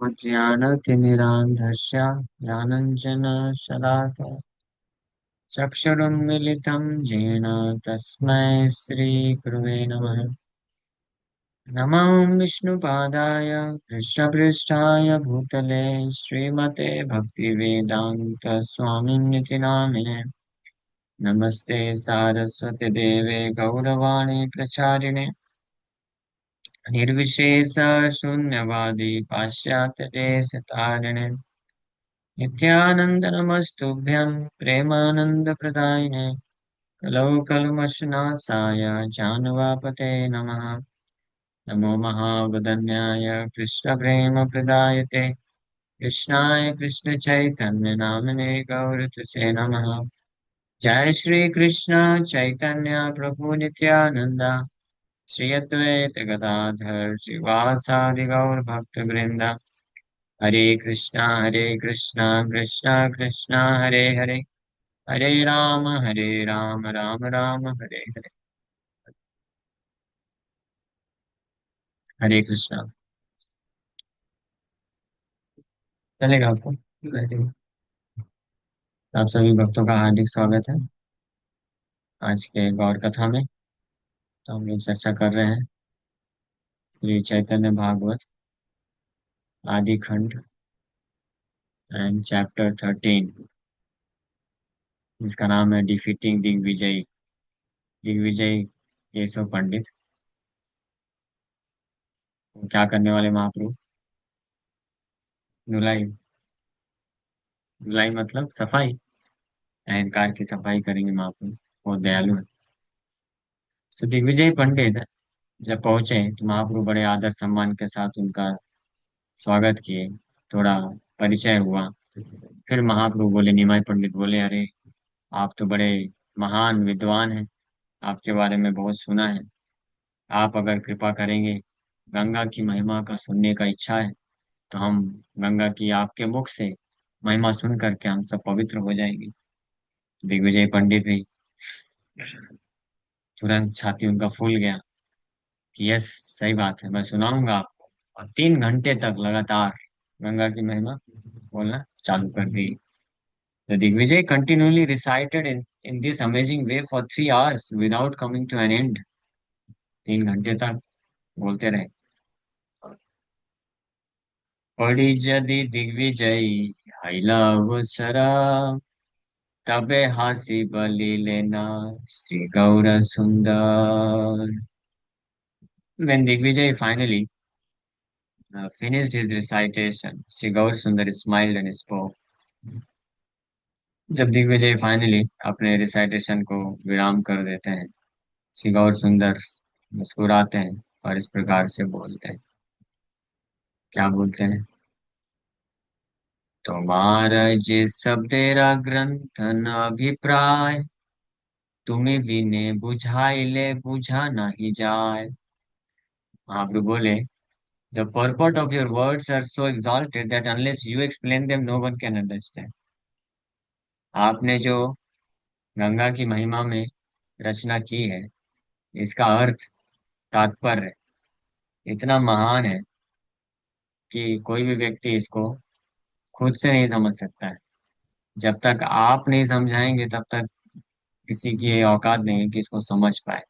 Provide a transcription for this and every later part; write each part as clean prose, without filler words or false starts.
ज्ञानतिमिरान्धस्य ज्ञानञ्जनशलाकया चक्षुरुन्मिलितं येन तस्मै श्रीगुरवे नमः। नमो विष्णुपादाय कृष्णपृष्ठाय भूतले श्रीमते भक्तिवेदान्तस्वामिन्निति नामिने। नमस्ते सारस्वती देवे गौरवाणी प्रचारिणे निर्विशेष शून्यवादी पाश्चात्यदेशतारिणे नित्यानंद नमस्तुभ्यं प्रेमानंदप्रदायिने कलौ कल्मषनाशाय जानवापते नमः। नमो महावदन्याय कृष्णप्रेमप्रदायते कृष्णाय कृष्णचैतन्यनामिने गौरतसे नमः। जय श्री कृष्ण चैतन्य प्रभु नित्यानंद श्री अद्वैत गदाधर श्रीवासादि गौर भक्त वृंद। हरे कृष्णा कृष्णा कृष्णा हरे हरे हरे राम राम राम हरे हरे। हरे कृष्णा। चलेगा आपको? बैठिए। आप सभी भक्तों का हार्दिक स्वागत है आज के गौर कथा में। तो हम लोग चर्चा कर रहे हैं श्री चैतन्य भागवत आदि खंड एंड चैप्टर 13, जिसका नाम है डिफीटिंग दिग्विजय। दिग्विजय केशव पंडित वो क्या करने वाले महाप्रभु? धुलाई। धुलाई मतलब सफाई, अहंकार की सफाई करेंगे महाप्रभु। बहुत दयालु है। तो दिग्विजय पंडित जब पहुंचे तो महाप्रभु बड़े आदर सम्मान के साथ उनका स्वागत किए। थोड़ा परिचय हुआ। फिर महाप्रभु बोले, निमाई पंडित बोले, अरे आप तो बड़े महान विद्वान हैं, आपके बारे में बहुत सुना है। आप अगर कृपा करेंगे, गंगा की महिमा का सुनने का इच्छा है, तो हम गंगा की आपके मुख से महिमा सुन करके हम सब पवित्र हो जाएंगे। दिग्विजय पंडित भी तुरंत छाती उनका फूल गया कि यस, सही बात है, मैं सुनाऊंगा आपको। और 3 घंटे तक लगातार गंगा की महिमा बोलना चालू कर दी। The Digvijay continually recited in this amazing way for 3 hours without coming to an end. 3 घंटे तक बोलते रहे। पढ़ी यदि दिग्विजय हैलावसरा तबे हासी बलि लेना श्री गौर सुंदर। When Digvijay finally finished his recitation, Sri Gaur Sundar smiled and spoke. जब दिग्विजय फाइनली अपने रिसाइटेशन को विराम कर देते हैं, श्री गौर सुंदर मुस्कुराते हैं और इस प्रकार से बोलते हैं। क्या बोलते हैं? तुम्हारा जे सब तेरा ग्रंथ न अभिप्राय तुम्हें विने बुझाइले बुझा नहीं जाए। महाप्रभु बोले, The purport of your words are so exalted that unless you explain them, no one can understand. आपने जो गंगा की महिमा में रचना की है, इसका अर्थ, तात्पर्य इतना महान है कि कोई भी व्यक्ति इसको खुद से नहीं समझ सकता है। जब तक आप नहीं समझाएंगे तब तक किसी की ये औकात नहीं है कि इसको समझ पाए।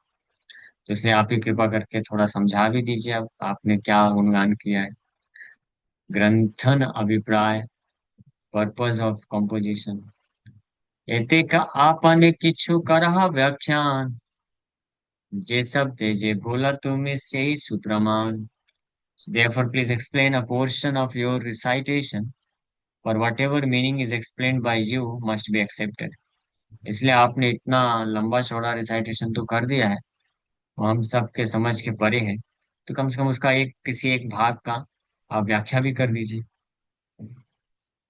तो इसलिए आप ही कृपा करके थोड़ा समझा भी दीजिए। अब आपने क्या गुणगान किया है। ग्रंथन अभिप्राय, पर्पस ऑफ कंपोजिशन, एते का आपने किछु करहा व्याख्यान जे सब तेजे बोला तुम्हें से ही सुप्रमाण। Therefore, please explain a portion of your recitation, for whatever meaning is explained by you must be accepted. इसलिए आपने इतना लंबा चौड़ा रिसाइटेशन तो कर दिया है, वो हम सबके समझ के परे है। तो कम से कम उसका एक किसी एक भाग का आप व्याख्या भी कर दीजिए।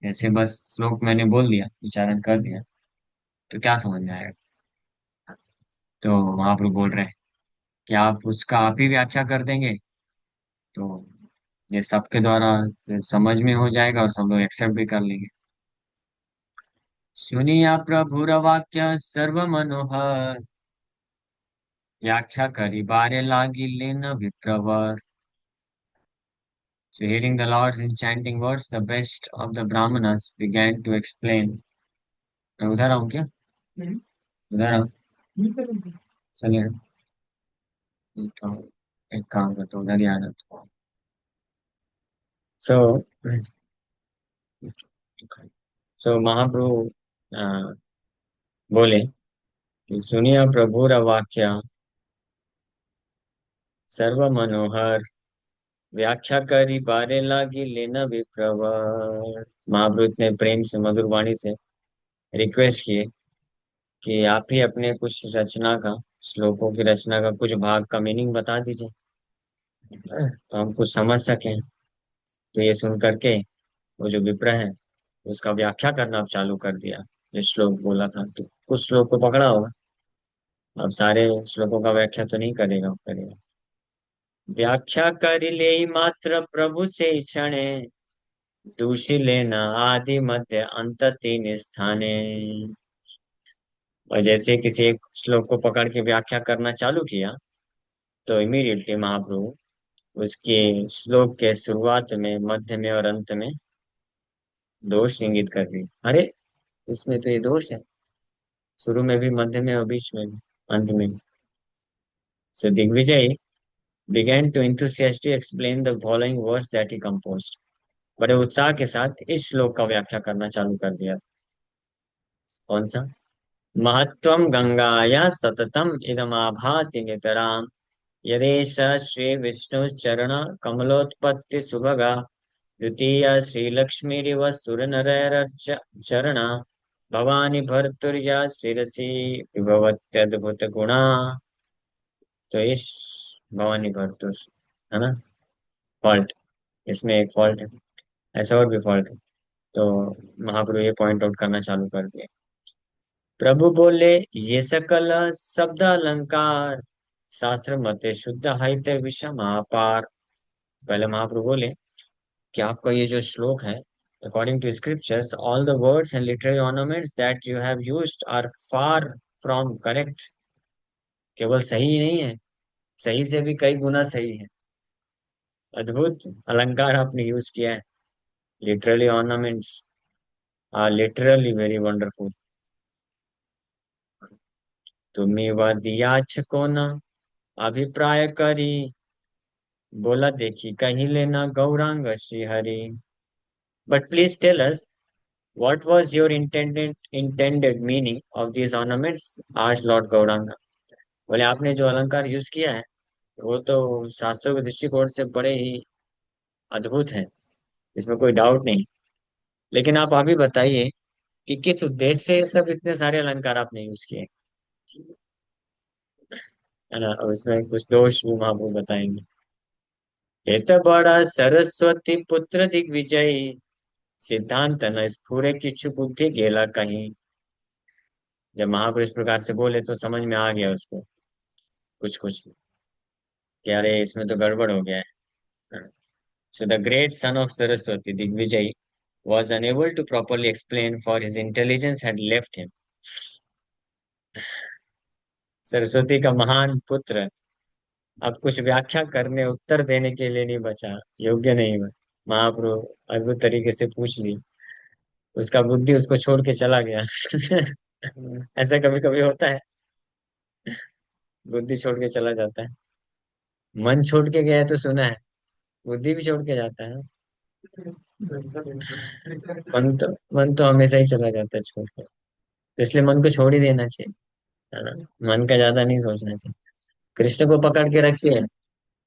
जैसे बस श्लोक मैंने बोल दिया, उच्चारण कर दिया, तो क्या समझ में आएगा? तो महाप्रभु बोल रहे हैं कि आप ही व्याख्या कर देंगे तो ये सबके द्वारा फिर समझ में हो जाएगा और सब लोग एक्सेप्ट भी कर लेंगे। सुनिया प्रभुर वाक्य सर्व मनोहर व्याख्या करी बारे लागी लेन विप्रवर। So hearing the Lord's enchanting words, the best of the Brahmanas began to explain. मैं उधर आऊँ क्या? उधर आऊँ? चलिए, तो एक काम करता हूँ, उधर ही आ जाता हूँ। So, so महाप्रभु अ, बोले कि सुनिए प्रभुर वाक्य सर्व मनोहर व्याख्या करी बारे लागी लेना विप्रवर। महाप्रभु ने प्रेम से मधुर वाणी से रिक्वेस्ट किए कि आप ही अपने कुछ रचना का, श्लोकों की रचना का कुछ भाग का मीनिंग बता दीजिए, तो हम कुछ समझ सकें। तो ये सुन करके वो जो विप्र है उसका व्याख्या करना अब चालू कर दिया। ये श्लोक बोला था तो कुछ श्लोक को पकड़ा होगा, अब सारे श्लोकों का व्याख्या तो नहीं करेगा। व्याख्या कर ले मात्र प्रभु से क्षणे दूषी लेना आदि मध्य अंत तीन स्थाने। और जैसे किसी एक श्लोक को पकड़ के व्याख्या करना चालू किया तो इमीडिएटली महाप्रभु उसके श्लोक के शुरुआत में, मध्य में और अंत में दोष इंगित कर दी। अरे, इसमें तो ये दोष है, शुरू में भी, मध्य में और बीच में भी, अंत में भी। सो Digvijay began to enthusiastically explain the following words that he composed. बड़े उत्साह के साथ इस श्लोक का व्याख्या करना चालू कर दिया। कौन सा? महत्वम गंगाया सततम इदमाभाति नितराम यदेश श्री विष्णु चरण कमलोत्पत्ति सुभगा द्वितीय श्री लक्ष्मीरिव सुर नरैरर्च चरणा भवानी भर्तुर्या शिरसी विभवत्यद्भुत गुणा। तो इस भवानी भर्तुर है ना, फॉल्ट, इसमें एक फॉल्ट है, ऐसा और भी फॉल्ट है। तो महाप्रभु ये पॉइंट आउट करना चालू कर दिया। प्रभु बोले, ये सकल शब्द अलंकार शास्त्र मते शुद्ध हित विषम अपार। पहले महाप्रभु बोले कि आपका ये जो श्लोक है, according to scriptures all the words and literary ornaments that you have used are far from correct. केवल सही ही नहीं है, सही से भी कई गुना सही है। अद्भुत अलंकार आपने यूज किया है। Literally ornaments are literally very wonderful. तुम्ही वादियाच को न अभिप्राय करी बोला देखी कहीं लेना Gauranga Shri Hari. But please tell us what was your intended meaning of these ornaments? आज लॉर्ड गौरांगा बोले, आपने जो अलंकार यूज किया है वो तो शास्त्रों के दृष्टिकोण से बड़े ही अद्भुत है, इसमें कोई डाउट नहीं। लेकिन आप अभी बताइए कि किस उद्देश्य से ये सब इतने सारे अलंकार आपने यूज किए, है ना। और इसमें कुछ दोष भी महाप्रभु बताएंगे। हेत बड़ा सरस्वती पुत्र दिग्विजय सिद्धांत न स्फुरे किच्छु बुद्धि गेला कहीं। जब महापुरुष इस प्रकार से बोले तो समझ में आ गया उसको कुछ कुछ कि अरे इसमें तो गड़बड़ हो गया है। So the great son of Saraswati Digvijay was unable to properly explain for his intelligence had left him। Saraswati का महान पुत्र अब कुछ व्याख्या करने, उत्तर देने के लिए नहीं बचा, योग्य नहीं हुआ। महाप्रभु अद्भुत तरीके से पूछ ली, उसका बुद्धि उसको छोड़ के चला गया। ऐसा कभी कभी होता है, बुद्धि छोड़ के चला जाता है। मन छोड़ के गया है तो सुना है, बुद्धि भी छोड़ के जाता है। मन तो हमेशा ही चला जाता है छोड़ कर, तो इसलिए मन को छोड़ ही देना चाहिए, है ना। मन का ज्यादा नहीं सोचना चाहिए। कृष्ण को पकड़ के रखिए,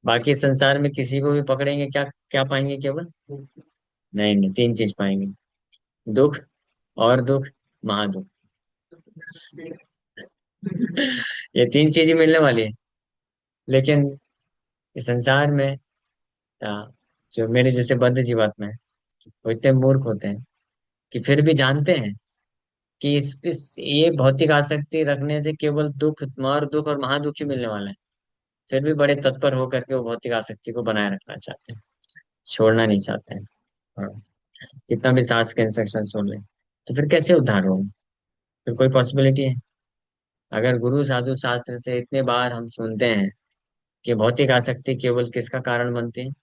बाकी संसार में किसी को भी पकड़ेंगे क्या क्या पाएंगे केवल? नहीं नहीं, तीन चीज पाएंगे, दुख और दुख, महादुख। ये तीन चीज ही मिलने वाली है। लेकिन इस संसार में जो मेरे जैसे बद्ध जीवात्मा है वो इतने मूर्ख होते हैं कि फिर भी जानते हैं कि ये भौतिक आसक्ति रखने से केवल दुख और दुख और महादुख ही मिलने वाला है। फिर भी बड़े तत्पर होकर के वो भौतिक आसक्ति को बनाए रखना चाहते हैं, छोड़ना नहीं चाहते हैं। हाँ, कितना भी शास्त्र के इंस्ट्रक्शन सुन ले तो फिर कैसे उद्धार होगा? फिर कोई पॉसिबिलिटी है? अगर गुरु साधु शास्त्र से इतने बार हम सुनते हैं कि भौतिक आसक्ति केवल किसका कारण बनती है?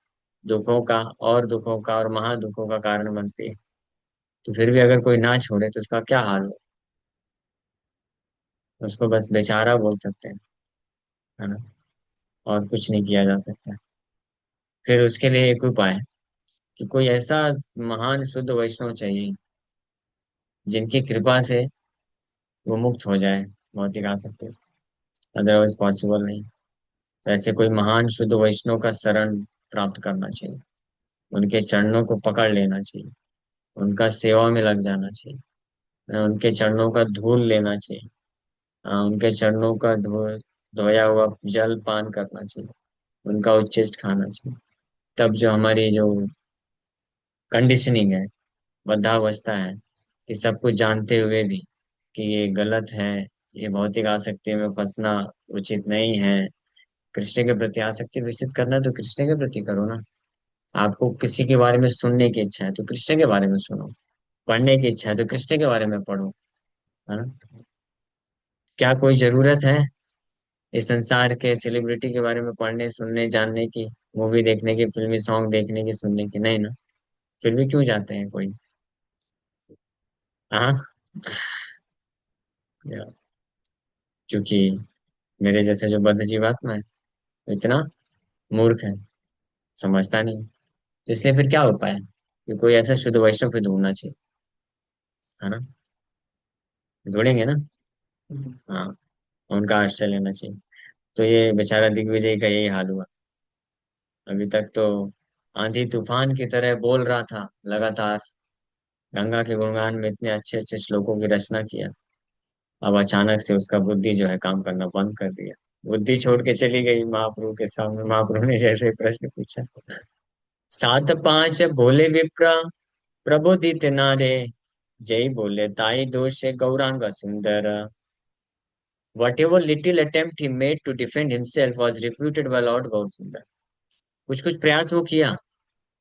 दुखों का और दुखों का और महादुखों का कारण बनती है। तो फिर भी अगर कोई ना छोड़े तो उसका क्या हाल हो। उसको बस बेचारा बोल सकते हैं, है ना। और कुछ नहीं किया जा सकता। फिर उसके लिए एक उपाय है कि कोई ऐसा महान शुद्ध वैष्णव चाहिए जिनकी कृपा से वो मुक्त हो जाए भौतिक आसक्ति से। अदरवाइज पॉसिबल नहीं। तो ऐसे कोई महान शुद्ध वैष्णव का शरण प्राप्त करना चाहिए। उनके चरणों को पकड़ लेना चाहिए। उनका सेवा में लग जाना चाहिए। उनके चरणों का धूल लेना चाहिए। उनके चरणों का धोया हुआ जल पान करना चाहिए। उनका उच्छिष्ट खाना चाहिए। तब जो हमारी जो कंडीशनिंग है, बद्धावस्था है, कि सब कुछ जानते हुए भी कि ये गलत है, ये भौतिक आसक्ति में फंसना उचित नहीं है। कृष्ण के प्रति आसक्ति विकसित करना है तो कृष्ण के प्रति करो ना। आपको किसी के बारे में सुनने की इच्छा है तो कृष्ण के बारे में सुनो। पढ़ने की इच्छा है तो कृष्ण के बारे में पढ़ो, है ना। क्या कोई जरूरत है इस संसार के सेलिब्रिटी के बारे में पढ़ने सुनने जानने की, मूवी देखने की, फिल्मी सॉन्ग देखने की, सुनने की? नहीं ना। फिर भी क्यों जाते हैं कोई। हाँ। या- क्योंकि मेरे जैसे जो बद्ध जीवात्मा है वो इतना मूर्ख है, समझता नहीं। तो इसलिए फिर क्या उपाय है कि कोई ऐसा शुद्ध वैष्णव फिर ढूंढना चाहिए, है ना। ढूंढेंगे ना। हाँ। उनका आश्रय लेना चाहिए। तो ये बेचारा दिग्विजय का यही हाल हुआ। अभी तक तो आंधी तूफान की तरह बोल रहा था लगातार, गंगा के गुणगान में इतने अच्छे अच्छे श्लोकों की रचना किया। अब अचानक से उसका बुद्धि जो है काम करना बंद कर दिया। बुद्धि छोड़ के चली गई महाप्रभु के सामने। महाप्रभु ने जैसे ही प्रश्न पूछा, सात पांच भोले विप्र प्रबोधित नारे, जय बोले ताई दोष Gaurang Sundar, whatever little attempt he made to defend himself was refuted by Lord Gaur Sundar. कुछ कुछ प्रयास वो किया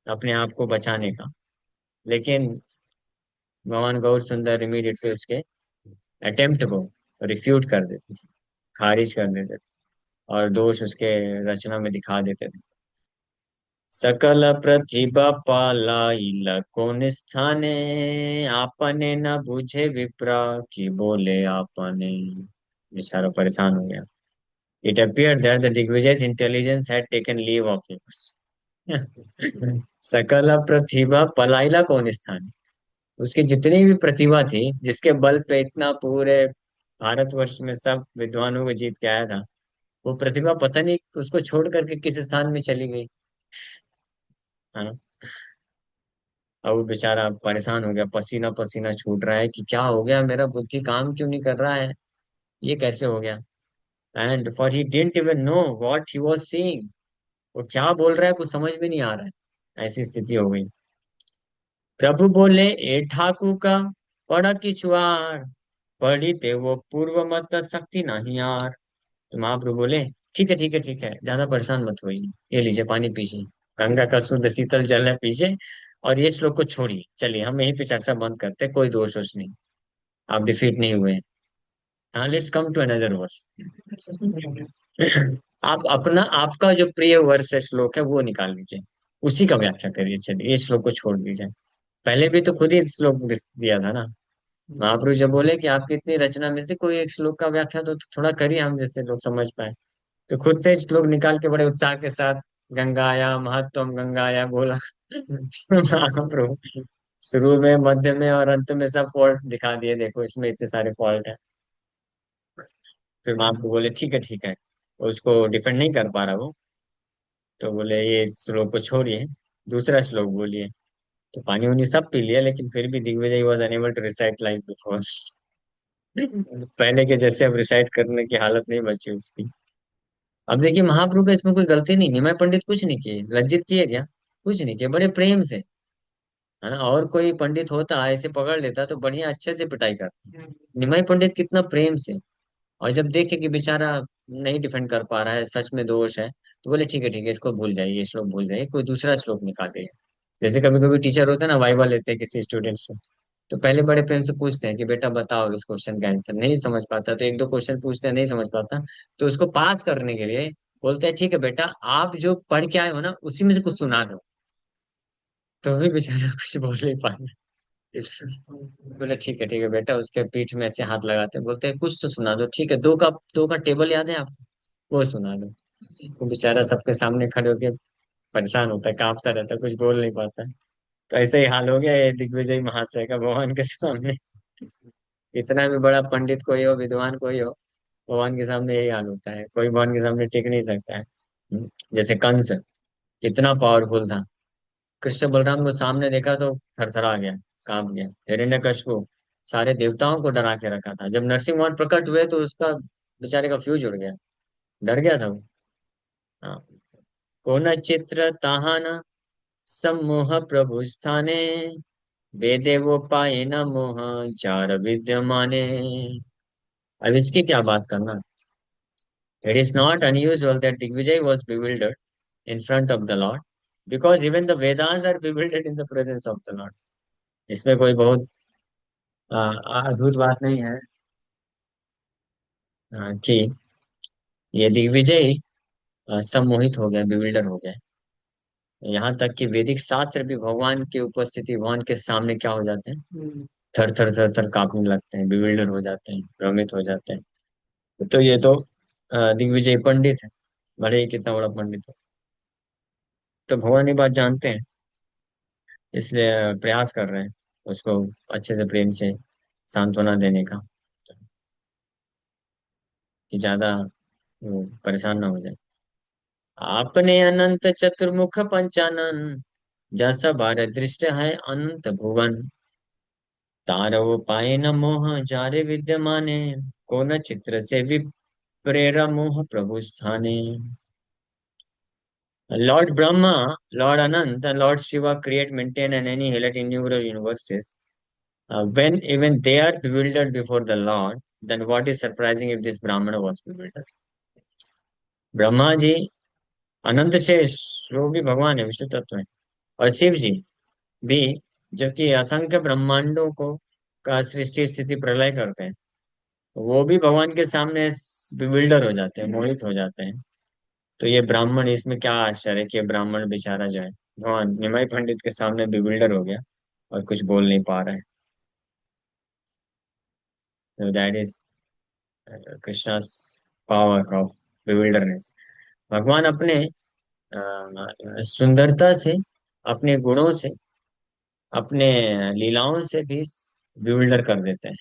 अपने आप को बचाने का, लेकिन भगवान गौर सुंदर इमीडिएटली उसके अटेम्प्ट को रिफ्यूट कर देते थे, खारिज कर देते थे, और दोष उसके रचना में दिखा देते थे। सकल प्रतिभा पालाइल कौन स्थाने, आपने न बुझे विप्रा की बोले आपने। बेचारा परेशान हो गया। It appear that the Digvijay's intelligence had taken leave of him. सकल प्रतिभा पलाइला कौन स्थाने। उसकी जितनी भी प्रतिभा थी, जिसके बल पे इतना पूरे भारतवर्ष में सब विद्वानों को जीत के आया था, वो प्रतिभा पता नहीं उसको छोड़ करके किस स्थान में चली गई, है ना। अब वो बेचारा परेशान हो गया, पसीना पसीना छूट रहा है कि क्या हो गया, मेरा बुद्धि काम क्यों नहीं कर रहा है, ये कैसे हो गया। And for he didn't even know what he was seeing. वो क्या बोल रहा है कुछ समझ में नहीं आ रहा है। ऐसी स्थिति हो गई। प्रभु बोले ए ठाकू का पड़ा की चुआर, पढ़ी ते वो पूर्व मत शक्ति नहीं यार। तो महाप्रभु बोले ठीक है ठीक है ठीक है, ज्यादा परेशान मत होइए, ये लीजिए पानी पीजिए, गंगा का शुद्ध शीतल जल है, पीजिए। और ये श्लोक को छोड़िए, चलिए हम यहीं पे चर्चा बंद करते हैं, कोई दोष वोष नहीं। आप डिफीट नहीं हुए हैं। हाँ, let's come to another verse. आप अपना आपका जो प्रिय वर्ष है, श्लोक है, वो निकाल लीजिए, उसी का व्याख्या करिए। चलिए ये श्लोक को छोड़ दीजिए। पहले भी तो खुद ही श्लोक दिया था ना। महाप्रभु जब बोले कि आपकी इतनी रचना में से कोई एक श्लोक का व्याख्या तो थोड़ा करिए, हम जैसे लोग समझ पाए। तो खुद से श्लोक निकाल के बड़े उत्साह के साथ गंगाया महत्वम गंगाया बोला। महाप्रभु शुरू में, मध्य में और अंत में सब फॉल्ट दिखा दिए, देखो इसमें इतने सारे फॉल्ट है। फिर महाप्रभु बोले ठीक है, उसको डिफेंड नहीं कर पा रहा वो। तो बोले ये श्लोक को छोड़िए, दूसरा श्लोक बोलिए। तो पानी उनी सब पी लिया, लेकिन फिर भी Digvijay was unable to recite like before. पहले के जैसे अब रिसाइट करने की हालत नहीं बची उसकी। अब देखिए महाप्रभु का इसमें कोई गलती नहीं, निमाय पंडित कुछ नहीं किए, लज्जित किए क्या, कुछ नहीं किए, बड़े प्रेम से, है ना। और कोई पंडित होता ऐसे पकड़ लेता तो बढ़िया अच्छे से पिटाई करता। निमाई पंडित कितना प्रेम से, और जब देखे कि बेचारा नहीं डिफेंड कर पा रहा है, सच में दोष है, तो बोले ठीक है इसको भूल जाइए, ये श्लोक भूल जाइए, कोई दूसरा श्लोक निकालिए। जैसे कभी कभी टीचर होते हैं ना, वाइवा लेते हैं किसी स्टूडेंट से, तो पहले बड़े प्रेम से पूछते हैं कि बेटा बताओ इस क्वेश्चन का आंसर, नहीं समझ पाता तो एक दो क्वेश्चन पूछते हैं, नहीं समझ पाता तो उसको पास करने के लिए बोलते हैं ठीक है बेटा, आप जो पढ़ के आए हो ना उसी में से कुछ सुना दो। तो भी बेचारा कुछ बोल नहीं पाता। बोले ठीक है बेटा, उसके पीठ में ऐसे हाथ लगाते बोलते हैं कुछ तो सुना दो, ठीक है, दो का टेबल याद है आपको, वो सुना दो। वो बेचारा सबके सामने खड़े होके परेशान होता है, कांपता रहता है, कुछ बोल नहीं पाता। तो ऐसे ही हाल हो गया ये दिग्विजय महाशय का भगवान के सामने। इतना भी बड़ा पंडित कोई हो, विद्वान कोई हो, भगवान के सामने यही हाल होता है, कोई भगवान के सामने टिक नहीं सकता है। जैसे कंस कितना पावरफुल था, कृष्ण बलराम को सामने देखा तो थरथरा गया, कांप गया। हिरण्यकशिपु सारे देवताओं को डरा के रखा था, जब नरसिंह भगवान प्रकट हुए तो उसका बेचारे का फ्यूज उड़ गया, डर गया था वो। हाँ। को न चित्र ताहाना सम्मोह प्रभु स्थाने, वेदे वो पाए न मोह चार विद्यमाने। अब इसकी क्या बात करना। It is not unusual that Digvijay was bewildered in front of the Lord, because even the Vedas are bewildered in the presence of the Lord. इसमें कोई बहुत अद्भुत बात नहीं है। कि ये दिग्विजय सम्मोहित हो गया, bewilder हो गया। यहाँ तक कि वैदिक शास्त्र भी भगवान की उपस्थिति, भगवान के सामने क्या हो जाते हैं, थर थर थर थर कांपने लगते हैं, bewilder हो जाते हैं, भ्रमित हो जाते हैं। तो ये तो दिग्विजय पंडित है, भले ही कितना बड़ा पंडित हो। तो भगवान ये बात जानते हैं, इसलिए प्रयास कर रहे हैं उसको अच्छे से, प्रेम से सांत्वना देने का, कि ज्यादा वो परेशान ना हो जाए। आपने अनंत चतुर्मुख पंचानन, जैसा बार दृष्ट है अनंत भुवन, तारव पाए न मोह जारे विद्यमाने, को न चित्र से विप्रेरा मोह प्रभु स्थाने। Lord Brahma, Lord Anant, and Lord Shiva create, maintain, and annihilate innumerable universes. When even they are bewildered before the Lord, then what is surprising if this Brahmana was bewildered? Brahma ji अनंत शेष, जो भी भगवान है, विष्णु तत्व है, और शिव जी भी, जो कि असंख्य ब्रह्मांडों को का सृष्टि स्थिति प्रलय करते हैं, वो भी भगवान के सामने बिल्डर हो जाते हैं, मोहित हो जाते हैं। तो ये ब्राह्मण, इसमें क्या आश्चर्य है कि ये ब्राह्मण बेचारा जो है, भगवान निमाई पंडित के सामने बिल्डर हो गया और कुछ बोल नहीं पा रहा है। तो that is Krishna's power of wilderness. भगवान अपने सुंदरता से, अपने गुणों से, अपने लीलाओं से भी बिल्डर कर देते हैं।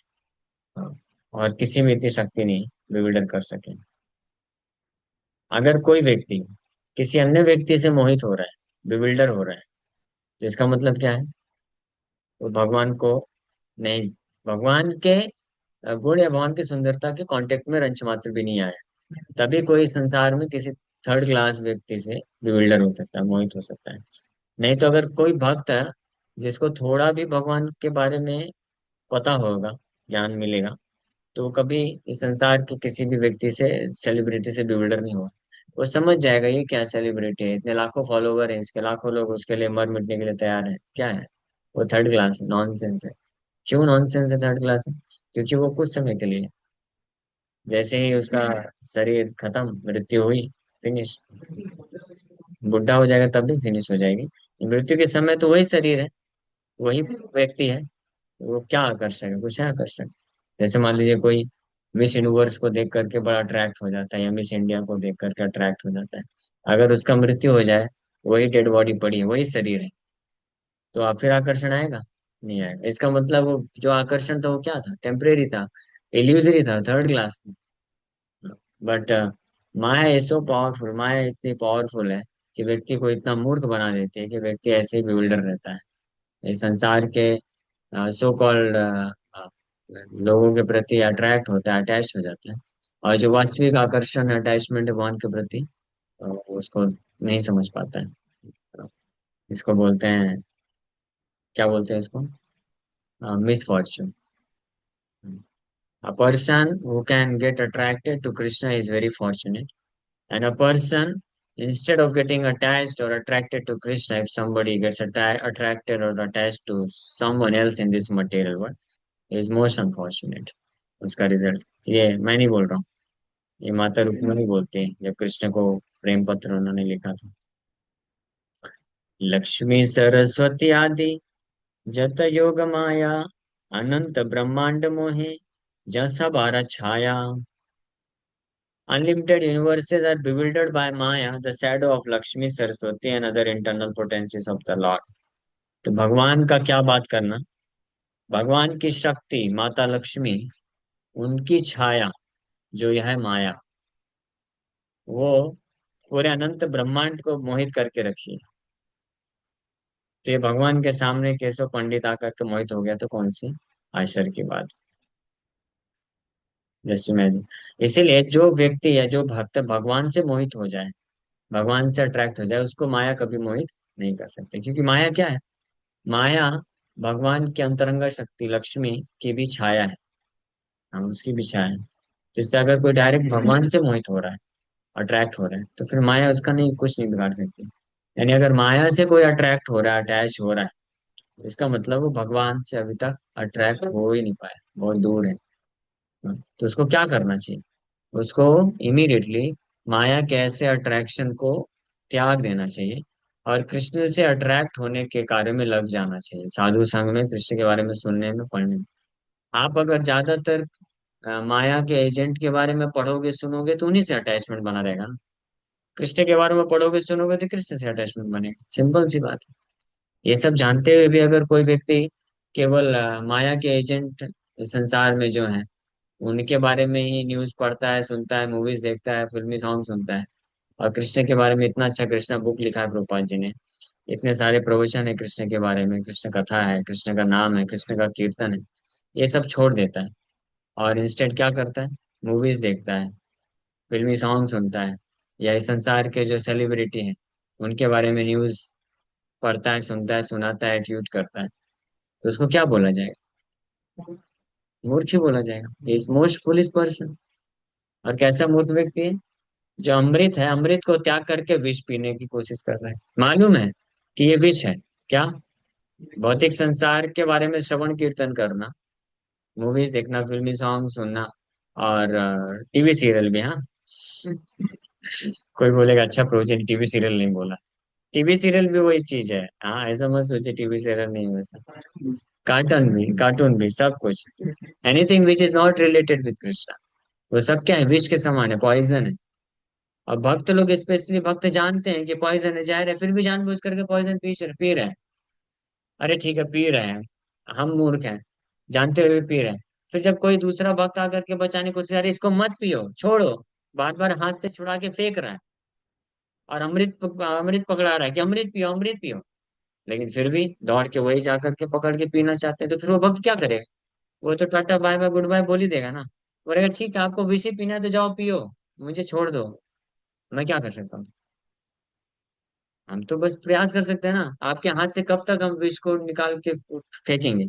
हाँ, और किसी में इतनी शक्ति नहीं बिल्डर कर सके। अगर कोई व्यक्ति किसी अन्य व्यक्ति से मोहित हो रहा है, बिल्डर हो रहा है, तो इसका मतलब क्या है, वो भगवान को नहीं, भगवान के गुण या भगवान की सुंदरता के कांटेक्ट में रंच मात्र भी नहीं आया, तभी कोई संसार में किसी थर्ड क्लास व्यक्ति से बिल्डर हो सकता है, मोहित हो सकता है। नहीं तो अगर कोई भक्त है जिसको थोड़ा भी भगवान के बारे में पता होगा, ज्ञान मिलेगा, तो वो कभी इस संसार के किसी भी व्यक्ति से, सेलिब्रिटी से बिल्डर नहीं हुआ। वो समझ जाएगा ये क्या सेलिब्रिटी है, इतने लाखों फॉलोवर हैं इसके, लाखों लोग उसके लिए मर मिटने के लिए तैयार है, क्या है, वो थर्ड क्लास है, नॉनसेंस है। क्यों नॉनसेंस है, थर्ड क्लास है? क्योंकि वो कुछ समय के लिए, जैसे ही उसका शरीर खत्म, मृत्यु हुई, फिनिश, बुढ़ा हो जाएगा तब भी फिनिश हो जाएगी। मृत्यु के समय तो वही शरीर है, वही व्यक्ति है, वो क्या आकर्षक है, कुछ है आकर्षक? जैसे मान लीजिए कोई मिस यूनिवर्स को देख करके बड़ा अट्रैक्ट हो जाता है, या मिस इंडिया को देख करके अट्रैक्ट हो जाता है, अगर उसका मृत्यु हो जाए, वही डेड बॉडी पड़ी है, वही शरीर है, तो आप फिर आकर्षण आएगा? नहीं आएगा। इसका मतलब वो जो आकर्षण था वो क्या था, टेम्परेरी था, इल्यूजरी था, थर्ड क्लास था। But Maya is so powerful, Maya इतनी पावरफुल है कि व्यक्ति को इतना मूर्ख बना देती है कि व्यक्ति ऐसे ही बिल्डर रहता है, इस संसार के सो कॉल्ड लोगों के प्रति अट्रैक्ट होता है, अटैच हो जाता है। और जो वास्तविक आकर्षण, अटैचमेंट है भगवान के प्रति, उसको नहीं समझ पाता है। इसको बोलते हैं, क्या बोलते हैं इसको, miss Fortune. A person who can get attracted to Krishna is very fortunate. And a person, instead of getting attached or attracted to Krishna, if somebody gets attracted or attached to someone else in this material world, is most unfortunate. उसका result, ये मैं नहीं बोल रहा हूँ, ये माता रुक्मिणी बोलती है जब कृष्ण को प्रेम पत्र उन्होंने लिखा था। लक्ष्मी सरस्वती आदि जत योग माया, अनंत ब्रह्मांड मोहे जैसा बारा छाया। Unlimited universes are bewildered by Maya, the shadow of Lakshmi, Saraswati and other internal potencies of the Lord. तो भगवान का क्या बात करना। भगवान की शक्ति माता लक्ष्मी, उनकी छाया जो यह है माया, वो पूरे अनंत ब्रह्मांड को मोहित करके रखी है। तो ये भगवान के सामने केशव पंडित आकर के मोहित हो गया तो कौन सी आश्चर्य की बात। Just imagine. इसीलिए जो व्यक्ति या जो भक्त भगवान से मोहित हो जाए, भगवान से अट्रैक्ट हो जाए, उसको माया कभी मोहित नहीं कर सकते, क्योंकि माया क्या है। माया भगवान की अंतरंग शक्ति लक्ष्मी की भी छाया है। हम उसकी भी छाया है। तो इससे अगर कोई डायरेक्ट भगवान से मोहित हो रहा है, अट्रैक्ट हो रहा है, तो फिर माया उसका नहीं, कुछ नहीं बिगाड़ सकती। यानी अगर माया से कोई अट्रैक्ट हो रहा है, अटैच हो रहा है, इसका मतलब वो भगवान से अभी तक अट्रैक्ट हो ही नहीं पाया, बहुत दूर है। तो उसको क्या करना चाहिए। उसको इमीडिएटली माया के ऐसे अट्रैक्शन को त्याग देना चाहिए और कृष्ण से अट्रैक्ट होने के कार्य में लग जाना चाहिए, साधु संग में, कृष्ण के बारे में सुनने में, पढ़ने में। आप अगर ज्यादातर माया के एजेंट के बारे में पढ़ोगे सुनोगे तो उन्हीं से अटैचमेंट बना रहेगा ना। कृष्ण के बारे में पढ़ोगे सुनोगे तो कृष्ण से अटैचमेंट बनेगा, सिंपल सी बात है। ये सब जानते हुए भी अगर कोई व्यक्ति केवल माया के एजेंट संसार में जो है उनके बारे में ही न्यूज पढ़ता है, सुनता है, मूवीज देखता है, फिल्मी सॉन्ग सुनता है, और कृष्ण के बारे में इतना अच्छा कृष्ण बुक लिखा है प्रभुपाद जी ने, इतने सारे प्रवचन है कृष्ण के बारे में, कृष्ण कथा है, कृष्ण का नाम है, कृष्ण का कीर्तन है, ये सब छोड़ देता है और इंस्टेंट क्या करता है, मूवीज देखता है, फिल्मी सॉन्ग सुनता है, या इस संसार के जो सेलिब्रिटी हैं उनके बारे में न्यूज पढ़ता है, सुनता है, सुनाता है, ट्वीट करता है। तो उसको क्या बोला जाएगा, मूर्ख ही बोला जाएगा, इज मोस्ट फुलिश पर्सन। और कैसा मूर्ख व्यक्ति है, जो अमृत है, अमृत को त्याग करके विष पीने की कोशिश कर रहा है, मालूम है कि ये विष है। क्या, भौतिक संसार के बारे में श्रवण कीर्तन करना, मूवीज देखना, फिल्मी सॉन्ग सुनना, और टीवी सीरियल भी, हाँ। कोई बोलेगा अच्छा प्रोजेक्ट, टीवी सीरियल नहीं बोला। टीवी सीरियल भी वही चीज है, हाँ, ऐसा मत सोचे टीवी सीरियल नहीं है वैसा। कार्टून भी सब कुछ, anything which is not related with Krishna, वो सब क्या है, विष के समान है, पॉइजन है। और भक्त लोग, स्पेशली भक्त, जानते हैं कि पॉइजन है, जहर है, फिर भी जानबूझ करके पॉइजन पी रहे हैं। अरे ठीक है, पी रहे हैं, हम मूर्ख हैं, जानते हुए भी पी रहे हैं। फिर जब कोई दूसरा भक्त आकर के बचाने की कोशिश, अरे इसको मत पियो, छोड़ो, बार बार हाथ से छुड़ा के फेंक रहा है, और अमृत पकड़ा रहा है कि अमृत पियो, अमृत पियो, लेकिन फिर भी दौड़ के वही जाकर के पकड़ के पीना चाहते हैं, तो फिर वो भक्त क्या करेगा। वो तो tata bye bye good bye बोल ही देगा ना। बोलेगा ठीक है, आपको विष ही पीना है तो जाओ पियो, मुझे छोड़ दो, मैं क्या कर सकता हूँ। हम तो बस प्रयास कर सकते हैं ना, आपके हाथ से कब तक हम विष को निकाल के फेंकेंगे।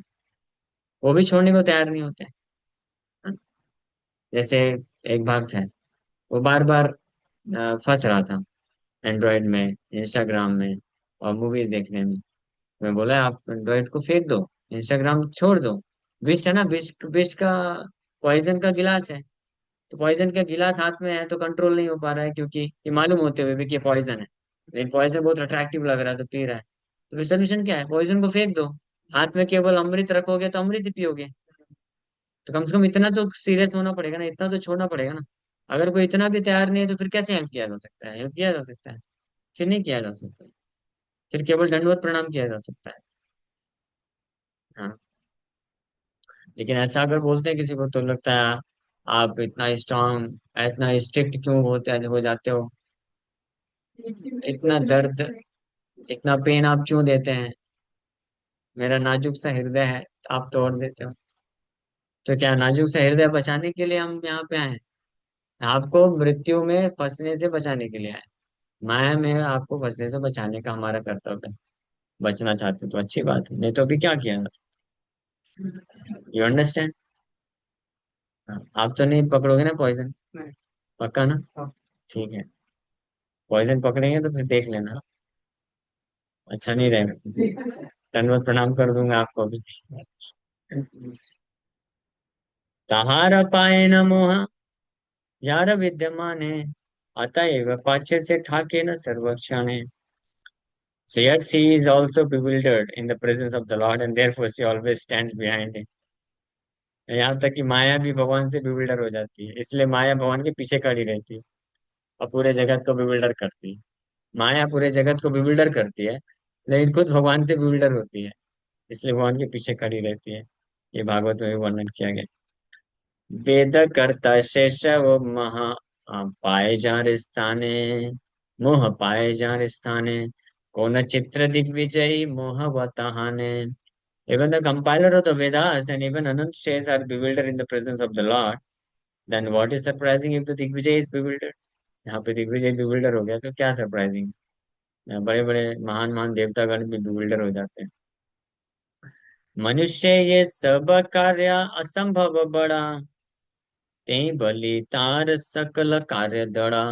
वो भी छोड़ने को तैयार नहीं होते हैं। जैसे एक भक्त है, वो बार बार फंस रहा था एंड्रॉयड में, इंस्टाग्राम में और मूवीज देखने में। मैं बोला आप एंड्रॉयड को फेंक दो, इंस्टाग्राम छोड़ दो, विष है ना, विष विष का, पॉइजन का गिलास है, तो पॉइजन का गिलास हाथ में है तो कंट्रोल नहीं हो पा रहा है, क्योंकि ये मालूम होते हुए भी कि ये पॉइजन है, लेकिन पॉइजन बहुत अट्रैक्टिव लग रहा है तो पी रहा है। तो फिर सोल्यूशन क्या है, पॉइजन को फेंक दो, हाथ में केवल अमृत रखोगे तो अमृत ही पियोगे। तो कम से कम इतना तो सीरियस होना पड़ेगा ना, इतना तो छोड़ना पड़ेगा ना। अगर कोई इतना भी तैयार नहीं है तो फिर कैसे हेल्प किया जा सकता है, हेल्प किया जा सकता है, फिर नहीं किया जा सकता, फिर केवल दंडवत प्रणाम किया जा सकता है। हाँ, लेकिन ऐसा अगर बोलते हैं किसी को तो लगता है आप इतना स्ट्रांग, इतना स्ट्रिक्ट क्यों होते हो जाते हो, इतना दर्द, इतना पेन आप क्यों देते हैं, मेरा नाजुक सा हृदय है आप तोड़ देते हो। तो क्या नाजुक सा हृदय बचाने के लिए हम यहाँ पे आए हैं, आपको मृत्यु में फंसने से बचाने के लिए आए। माया में आपको फंसने से बचाने का हमारा कर्तव्य है। बचना चाहते हो तो अच्छी बात है, नहीं तो अभी क्या किया। You understand. आप तो नहीं पकड़ोगे ना पॉइजन, पक्का ना। ठीक है, पॉइजन पकड़ेंगे तो फिर देख लेना, अच्छा नहीं रहेगा। दंडवत प्रणाम कर दूंगा आपको भी। तहार पाए न मोह यार विद्यमाने, अतएव पाच्य से ठाके न सर्वक्षणे। So yet she is also bewildered in the presence of the Lord, and therefore she always stands behind him. यहाँ तक कि माया भी भगवान से bewilder हो जाती है, इसलिए माया भगवान के पीछे खड़ी रहती है और पूरे जगत को bewilder करती है। माया पूरे जगत को bewilder करती है, लेकिन खुद भगवान से bewilder होती है, इसलिए भगवान के पीछे खड़ी रहती है। ये भागवत में भी वर्णन किया गया। वेद कर्ता शेष वो महा पाए जार स्थाने, मोह पाए जार स्थाने, को न चित्र दिग्विजयी मोह वतहाने। Even the compiler of the Vedas and even Anant says are bewildered in the presence of the Lord. Then what is surprising if the Digvijay is bewildered? यहाँ पे दिग्विजय bewilder हो गया तो क्या सरप्राइजिंग। बड़े बड़े महान महान देवतागण भी bewilder हो जाते हैं। मनुष्य ये सब कार्य असंभव बड़ा, ते बलि तार सकल कार्य दड़ा।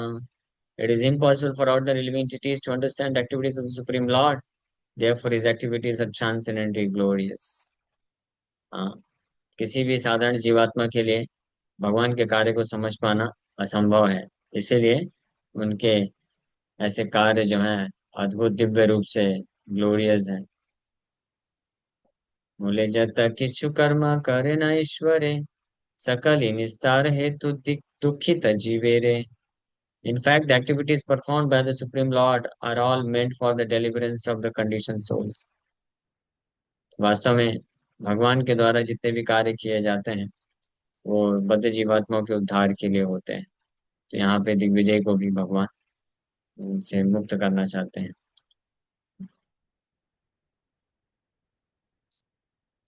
It is impossible for ordinary living entities to understand the activities of the Supreme Lord. Therefore, his activities are transcendently glorious. हाँ, किसी भी साधारण जीवात्मा के लिए भगवान के कार्य को समझ पाना असंभव है। इसीलिए उनके ऐसे कार्य जो हैं अद्भुत दिव्य रूप से ग्लोरियस हैं। मूले जत किछु कर्म करे न ईश्वरे, सकल ही निस्तार हेतु दुखित जीवे रे। In fact, the activities performed by the Supreme Lord are all meant for the deliverance of the conditioned souls. वास्तव में भगवान के द्वारा जितने भी कार्य किए जाते हैं वो बद्ध जीवात्माओं के उद्धार के लिए होते हैं। तो यहाँ पे दिग्विजय को भी भगवान उनसे मुक्त करना चाहते हैं।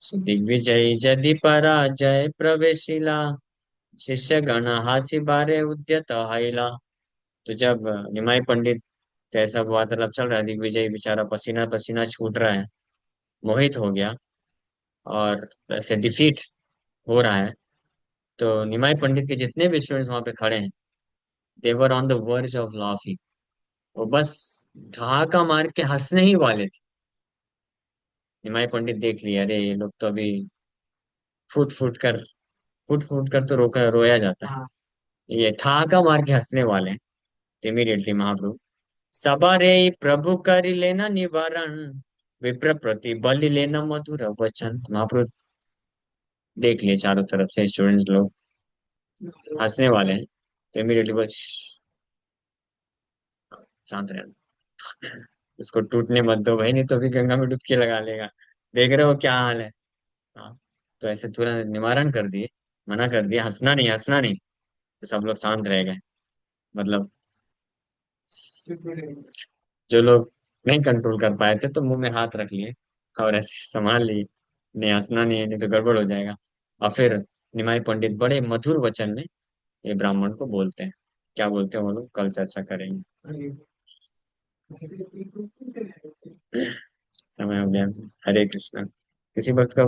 सो दिग्विजय यदि पराजय प्रवेशिला, शिष्य गण हासि बारे उद्यत हाइला। तो जब निमाई पंडित से ऐसा वार्तालाप चल रहा है, दिग्विजय बेचारा पसीना पसीना छूट रहा है, मोहित हो गया और ऐसे डिफीट हो रहा है। तो निमाई पंडित के जितने भी स्टूडेंट्स वहां पे खड़े हैं, they were on the verge of laughing. वो बस ठहाका मार के हंसने ही वाले थे। निमाई पंडित देख लिया, अरे ये लोग तो अभी फुट फुट कर फुट फुट कर तो रोका रोया जाता है, ये ठहाका मार के हंसने वाले हैं। तो इमीडिएटली महाप्रभु सबारे प्रभु करी लेना निवारण, विप्र प्रति बलि लेना मधुर वचन। महाप्रभु देख लिए चारों तरफ से स्टूडेंट्स लोग हंसने वाले हैं, तो इमीडिएटली बस शांत रहना, उसको टूटने मत दो भाई, नहीं तो भी गंगा में डुबकी लगा लेगा। देख रहे हो क्या हाल है। हाँ, तो ऐसे तुरंत निवारण कर दिए, मना कर दिया, हंसना नहीं हंसना नहीं। तो सब लोग शांत रह गए। मतलब जो लोग नहीं कंट्रोल कर पाए थे तो मुंह में हाथ रख लिए और ऐसे संभाल लिए, नहीं हंसना नहीं है, नहीं तो गड़बड़ हो जाएगा। और फिर निमाई पंडित बड़े मधुर वचन में ये ब्राह्मण को बोलते हैं। क्या बोलते हैं वो लोग कल चर्चा करेंगे। समय हो गया। हरे कृष्ण। किसी वक्त का